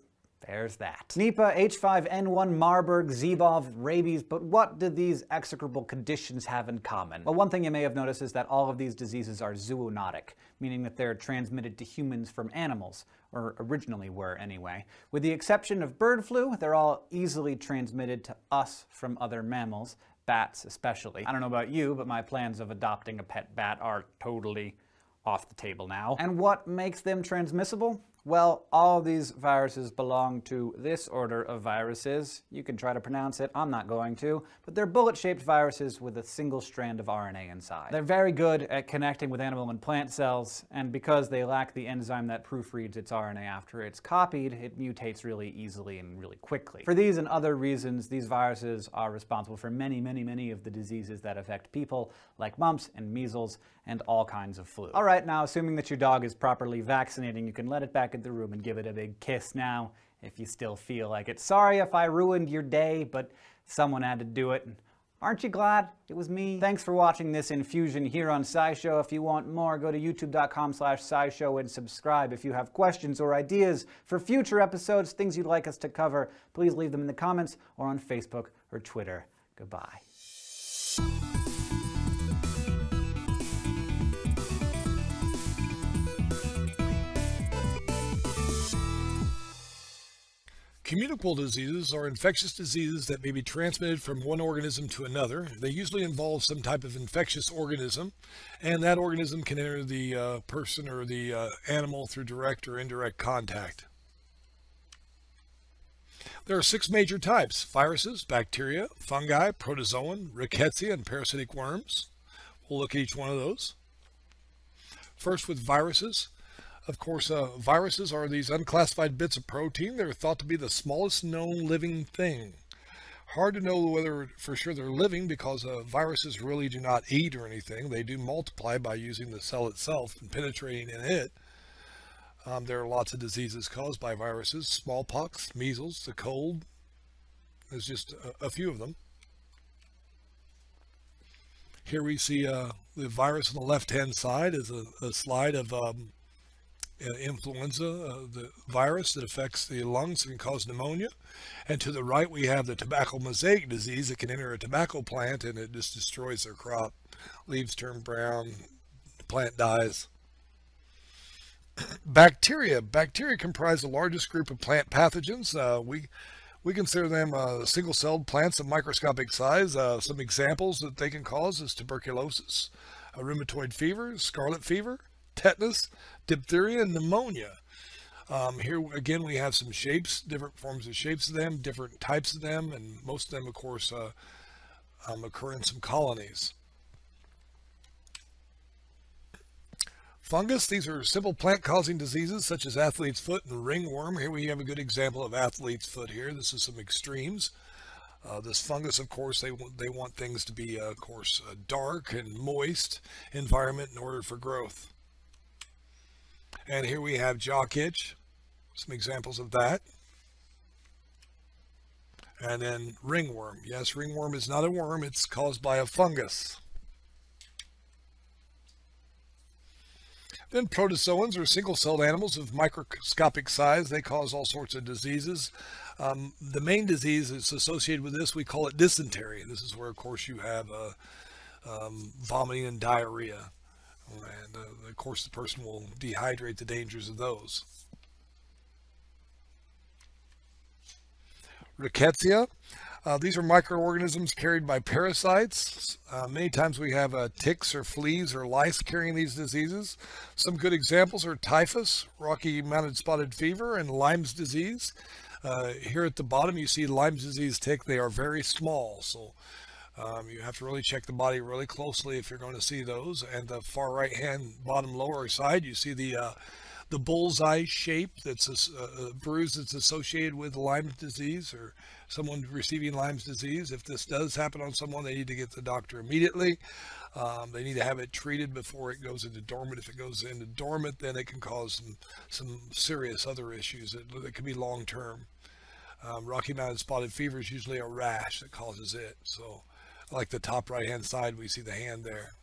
there's that. Nipah, H5N1, Marburg, ZEBOV, rabies, but what do these execrable conditions have in common? Well, one thing you may have noticed is that all of these diseases are zoonotic, meaning that they're transmitted to humans from animals, or originally were anyway. With the exception of bird flu, they're all easily transmitted to us from other mammals, bats especially. I don't know about you, but my plans of adopting a pet bat are totally off the table now. And what makes them transmissible? Well, all these viruses belong to this order of viruses. You can try to pronounce it, I'm not going to, but they're bullet-shaped viruses with a single strand of RNA inside. They're very good at connecting with animal and plant cells, and because they lack the enzyme that proofreads its RNA after it's copied, it mutates really easily and really quickly. For these and other reasons, these viruses are responsible for many, many, many of the diseases that affect people, like mumps and measles and all kinds of flu. All right, now assuming that your dog is properly vaccinating, you can let it back in the room and give it a big kiss now, if you still feel like it. Sorry if I ruined your day, but someone had to do it. Aren't you glad it was me? Thanks for watching this infusion here on SciShow. If you want more, go to youtube.com/SciShow and subscribe. If you have questions or ideas for future episodes, things you'd like us to cover, please leave them in the comments or on Facebook or Twitter. Goodbye. Communicable diseases are infectious diseases that may be transmitted from one organism to another. They usually involve some type of infectious organism, and that organism can enter the person or the animal through direct or indirect contact. There are 6 major types: viruses, bacteria, fungi, protozoan, rickettsia, and parasitic worms. We'll look at each one of those. First, with viruses. Of course, viruses are these unclassified bits of protein. They're thought to be the smallest known living thing. Hard to know whether for sure they're living, because viruses really do not eat or anything. They do multiply by using the cell itself and penetrating in it. There are lots of diseases caused by viruses: smallpox, measles, the cold. There's just a few of them. Here we see the virus on the left-hand side is a slide of influenza, the virus that affects the lungs and can cause pneumonia. And to the right we have the tobacco mosaic disease that can enter a tobacco plant and it just destroys their crop. Leaves turn brown, the plant dies. Bacteria. Bacteria comprise the largest group of plant pathogens. We consider them single-celled plants of microscopic size. Some examples that they can cause is tuberculosis, rheumatoid fever, scarlet fever, tetanus, diphtheria, and pneumonia. Here again we have some shapes, different forms of shapes of them, different types of them, and most of them of course occur in some colonies. Fungus. These are simple plant-causing diseases such as athlete's foot and ringworm. Here we have a good example of athlete's foot here. This is some extremes. This fungus, of course, they want things to be, of course, dark and moist environment in order for growth. And here we have jock itch, some examples of that. And then ringworm. Yes, ringworm is not a worm, it's caused by a fungus. Then protozoans are single-celled animals of microscopic size. They cause all sorts of diseases. The main disease that's associated with this, we call it dysentery. This is where, of course, you have vomiting and diarrhea. And of course the person will dehydrate, the dangers of those. Rickettsia. These are microorganisms carried by parasites. Many times we have ticks or fleas or lice carrying these diseases. Some good examples are typhus, Rocky Mountain spotted fever, and Lyme's disease. Here at the bottom you see Lyme's disease tick. They are very small, so you have to really check the body really closely if you're going to see those. And the far right hand bottom lower side, you see the bullseye shape. That's a bruise that's associated with Lyme's disease or someone receiving Lyme's disease. If this does happen on someone, they need to get to the doctor immediately. They need to have it treated before it goes into dormant. If it goes into dormant, then it can cause some serious other issues that can be long-term. Rocky Mountain spotted fever is usually a rash that causes it. So like the top right hand side, we see the hand there.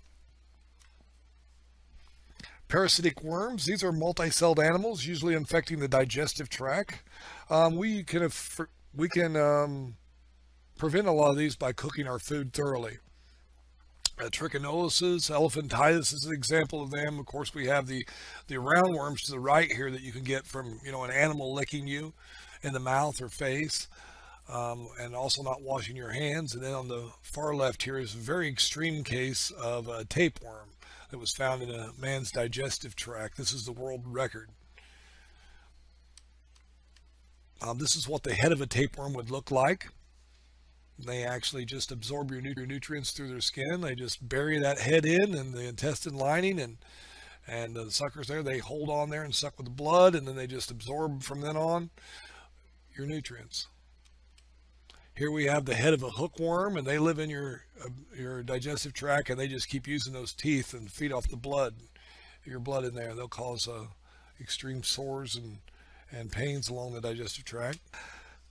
Parasitic worms. These are multi-celled animals, usually infecting the digestive tract. We can prevent a lot of these by cooking our food thoroughly. Trichinosis, elephantitis is an example of them. Of course, we have the roundworms to the right here that you can get from an animal licking you in the mouth or face. And also not washing your hands. And then on the far left here is a very extreme case of a tapeworm that was found in a man's digestive tract. This is the world record. This is what the head of a tapeworm would look like. They actually just absorb your nutrients through their skin. They just bury that head in the intestine lining, and the suckers there, they hold on there and suck with the blood, and then they just absorb from then on your nutrients. Here we have the head of a hookworm, and they live in your digestive tract, and they just keep using those teeth and feed off the blood, your blood in there. They'll cause extreme sores and pains along the digestive tract.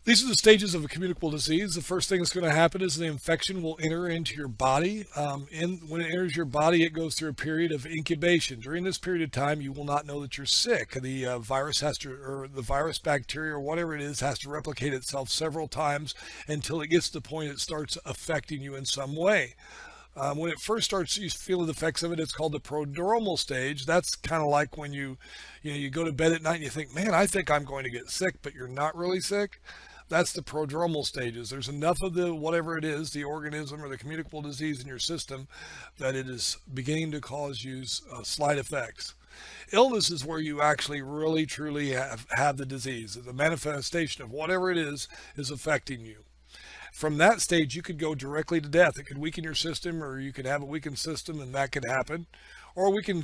These are the stages of a communicable disease. The first thing that's going to happen is the infection will enter into your body. When it enters your body, it goes through a period of incubation. During this period of time, you will not know that you're sick. The virus or the virus, bacteria, or whatever it is, has to replicate itself several times until it gets to the point it starts affecting you in some way. When it first starts, you feel the effects of it. It's called the prodromal stage. That's kind of like when you go to bed at night and you think, man, I think I'm going to get sick, but you're not really sick. That's the prodromal stages. There's enough of the whatever it is, the organism or the communicable disease in your system, that it is beginning to cause you slight effects. Illness is where you actually really truly have the disease. The manifestation of whatever it is affecting you. From that stage, you could go directly to death. It could weaken your system, or you could have a weakened system, and that could happen. Or we can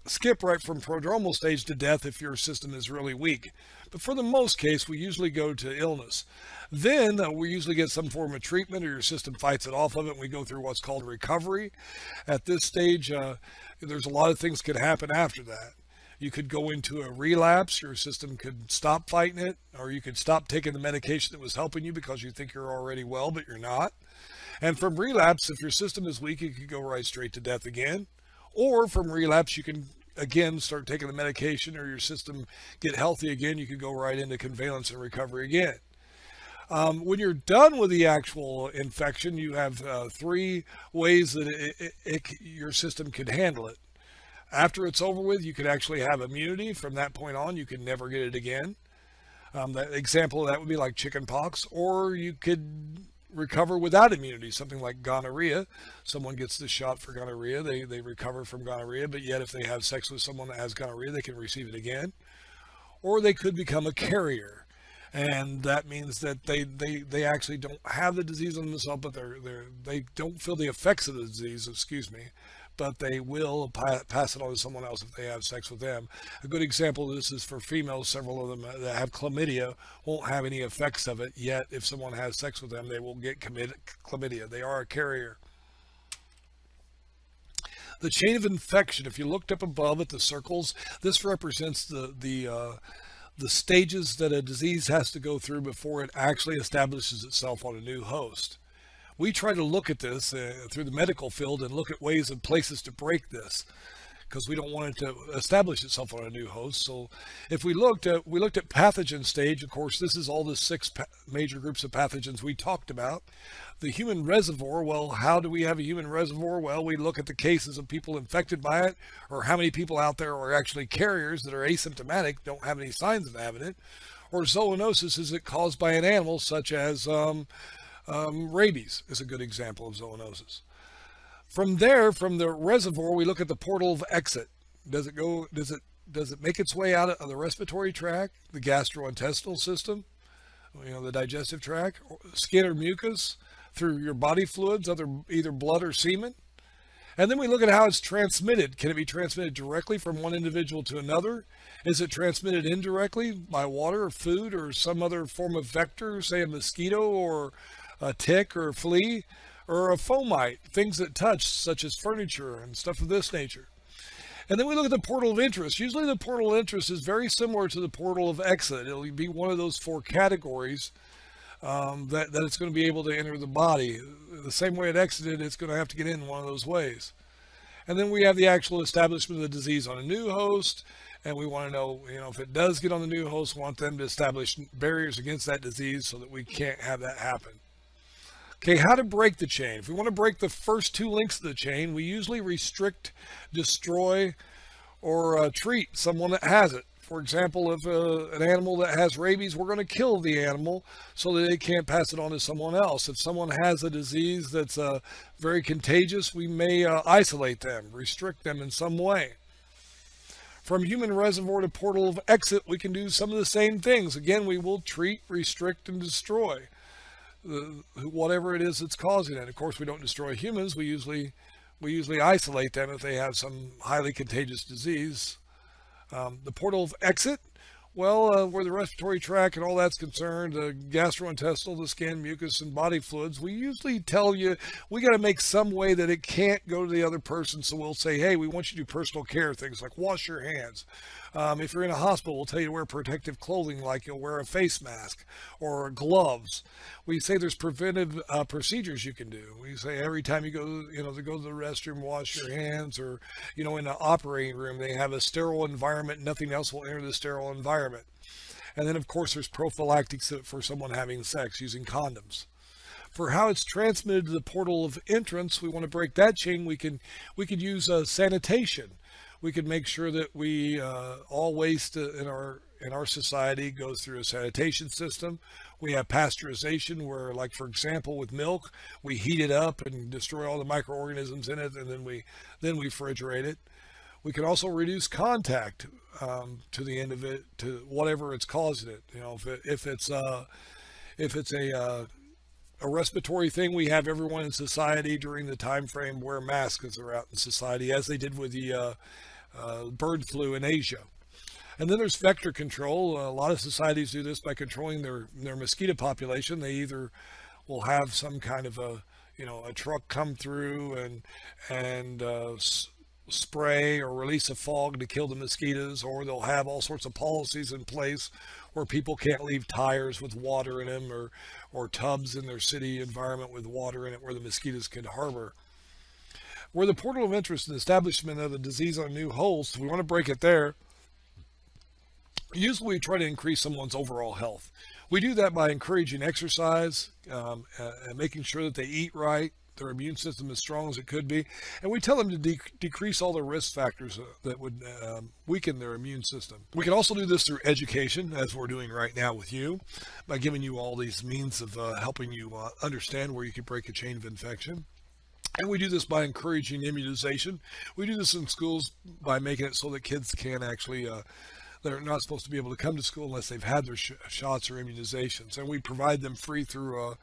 skip right from prodromal stage to death if your system is really weak. But for the most case, we usually go to illness. Then we usually get some form of treatment, or your system fights it off of it, and we go through what's called recovery. At this stage, there's a lot of things could happen after that. You could go into a relapse. Your system could stop fighting it, or you could stop taking the medication that was helping you because you think you're already well, but you're not. And from relapse, if your system is weak, you could go right straight to death again. Or from relapse, you can again start taking the medication, or your system get healthy again. You could go right into convalescence and recovery again. When you're done with the actual infection, you have 3 ways that your system could handle it. After it's over with, you could actually have immunity. From that point on, you can never get it again. That example of that would be like chicken pox, or you could recover without immunity, something like gonorrhea. Someone gets the shot for gonorrhea, they recover from gonorrhea, but yet if they have sex with someone that has gonorrhea, they can receive it again. Or they could become a carrier, and that means that they actually don't have the disease on themselves, but they don't feel the effects of the disease, but they will pass it on to someone else if they have sex with them. A good example of this is for females. Several of them that have chlamydia won't have any effects of it, yet if someone has sex with them, they will get chlamydia. They are a carrier. The chain of infection, if you looked up above at the circles, this represents the stages that a disease has to go through before it actually establishes itself on a new host. We try to look at this through the medical field and look at ways and places to break this, because we don't want it to establish itself on a new host. So if we looked at pathogen stage, of course, this is all the 6 major groups of pathogens we talked about. The human reservoir, well, how do we have a human reservoir? Well, we look at the cases of people infected by it, or how many people out there are actually carriers that are asymptomatic, don't have any signs of having it. Or zoonosis, is it caused by an animal, such as rabies is a good example of zoonosis. From there, from the reservoir, we look at the portal of exit. Does it make its way out of the respiratory tract, the gastrointestinal system, the digestive tract, skin or mucus, through your body fluids, either blood or semen? And then we look at how it's transmitted. Can it be transmitted directly from one individual to another? Is it transmitted indirectly by water or food or some other form of vector, say a mosquito or a tick or a flea, or a fomite, things that touch, such as furniture and stuff of this nature? And then we look at the portal of interest. Usually the portal of interest is very similar to the portal of exit. It'll be one of those 4 categories that it's going to be able to enter the body. The same way it exited, it's going to have to get in one of those ways. And then we have the actual establishment of the disease on a new host, and we want to know, if it does get on the new host, we want them to establish barriers against that disease so that we can't have that happen. Okay, how to break the chain. If we want to break the first 2 links of the chain, we usually restrict, destroy, or treat someone that has it. For example, if an animal that has rabies, we're going to kill the animal so that it can't pass it on to someone else. If someone has a disease that's very contagious, we may isolate them, restrict them in some way. From human reservoir to portal of exit, we can do some of the same things. Again, we will treat, restrict, and destroy whatever it is that's causing it. Of course, we don't destroy humans. We usually isolate them if they have some highly contagious disease. The portal of exit, well, where the respiratory tract and all that's concerned, the gastrointestinal, the skin, mucus, and body fluids, we usually tell you we got to make some way that it can't go to the other person. So we'll say, hey, we want you to do personal care things like wash your hands, If you're in a hospital, we'll tell you to wear protective clothing, like you'll wear a face mask or gloves. We say there's preventive procedures you can do. We say every time you go, to go to the restroom, wash your hands, or, in an operating room, they have a sterile environment. Nothing else will enter the sterile environment. And then, of course, there's prophylactics for someone having sex using condoms. For how it's transmitted to the portal of entrance, we want to break that chain. We could use sanitation. We could make sure that we all waste in our society goes through a sanitation system. We have pasteurization, where, like, for example, with milk, we heat it up and destroy all the microorganisms in it, and then we refrigerate it. We can also reduce contact to the end of it, to whatever it's causing it. If it's a respiratory thing, we have everyone in society during the time frame wear masks as they're out in society, as they did with the bird flu in Asia. And then there's vector control. A lot of societies do this by controlling their mosquito population. They either will have some kind of a truck come through and spray or release a fog to kill the mosquitoes, or they'll have all sorts of policies in place where people can't leave tires with water in them, or tubs in their city environment with water in it where the mosquitoes can harbor. Where the portal of interest and establishment of the disease on new holes, we want to break it there. Usually we try to increase someone's overall health. We do that by encouraging exercise, and making sure that they eat right, their immune system as strong as it could be, and we tell them to decrease all the risk factors that would weaken their immune system. We can also do this through education, as we're doing right now with you, by giving you all these means of helping you understand where you can break a chain of infection. And we do this by encouraging immunization. We do this in schools by making it so that kids can actually they're not supposed to be able to come to school unless they've had their shots or immunizations, and we provide them free through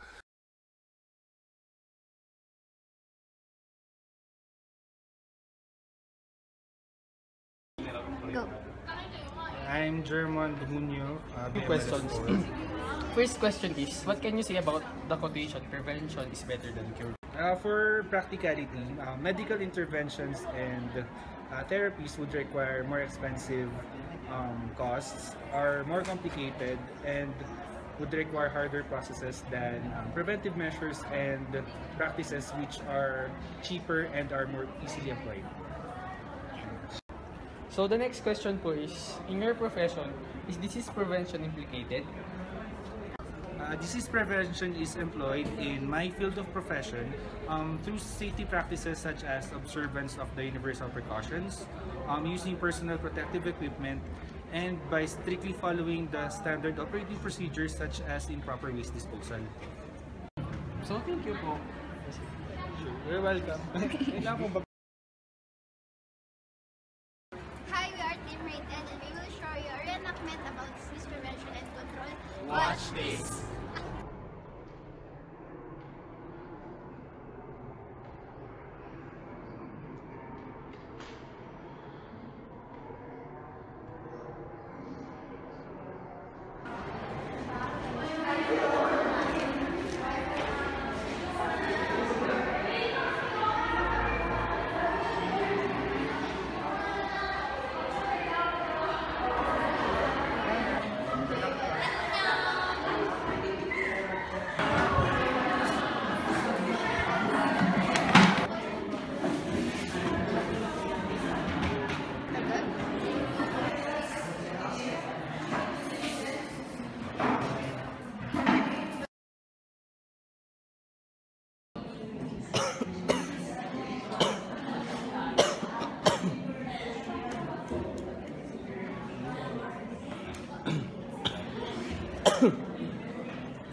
Go. I'm German Dumunyo. Two questions. First question is, what can you say about the quotation, prevention is better than cure? For practicality, medical interventions and therapies would require more expensive costs, are more complicated, and would require harder processes than preventive measures and practices which are cheaper and are more easily applied. So the next question po is, in your profession, is disease prevention implicated? Disease prevention is employed in my field of profession through safety practices such as observance of the universal precautions, using personal protective equipment, and by strictly following the standard operating procedures such as improper waste disposal. So thank you po. You're welcome. Hi, we are Team Rate and we will show you a reenactment about disease prevention and control. Watch this!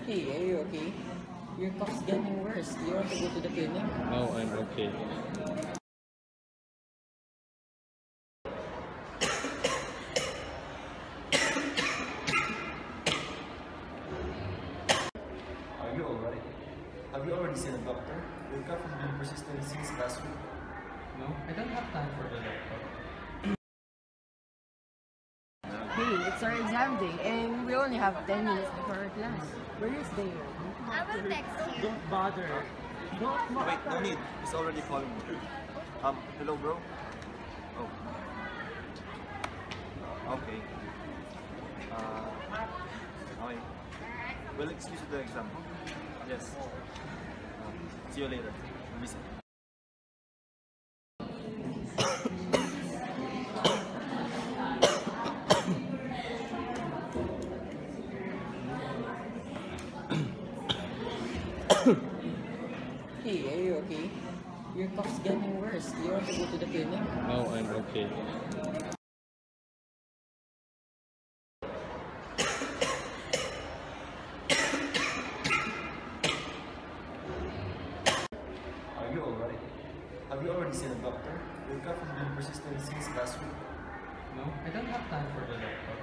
Hey, are you okay? Your cough's getting worse. Do you want to go to the clinic? No, I'm okay. Are you alright? Have you already seen a doctor? You recovered from the persistent disease last week. No, I don't have time for the doctor. Hey, it's our exam day and we only have 10 minutes before our class. Where is Dale? I will text you. Don't bother. Don't bother. Wait, no need. He's already calling me. Hello, bro? Oh. Okay. Okay. Well, excuse the example. Yes. See you later. Visit. Hey, are you okay? Your cough's getting worse. Do you want to go to the clinic? No, I'm okay. Are you alright? Have you already seen a doctor? Your cough has been persistent since last week. No, I don't have time for the doctor.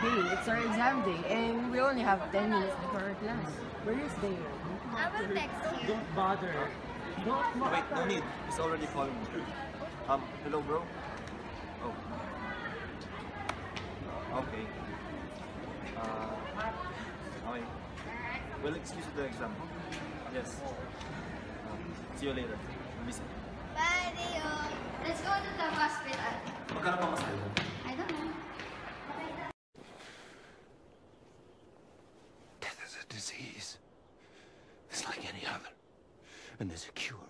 Hey, it's our exam day and we only have 10 minutes before our class. Where is Dale? I will text you. Don't bother. Wait, no need. He's already calling me. Hello, bro? Oh. Okay. Okay. Well, excuse the example. Yes. See you later. Visit. Bye, Leo. Let's go to the hospital. Magkano pa mas kayo? I don't know. Death is a disease. It's like any other. And there's a cure.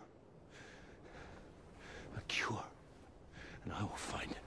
A cure. And I will find it.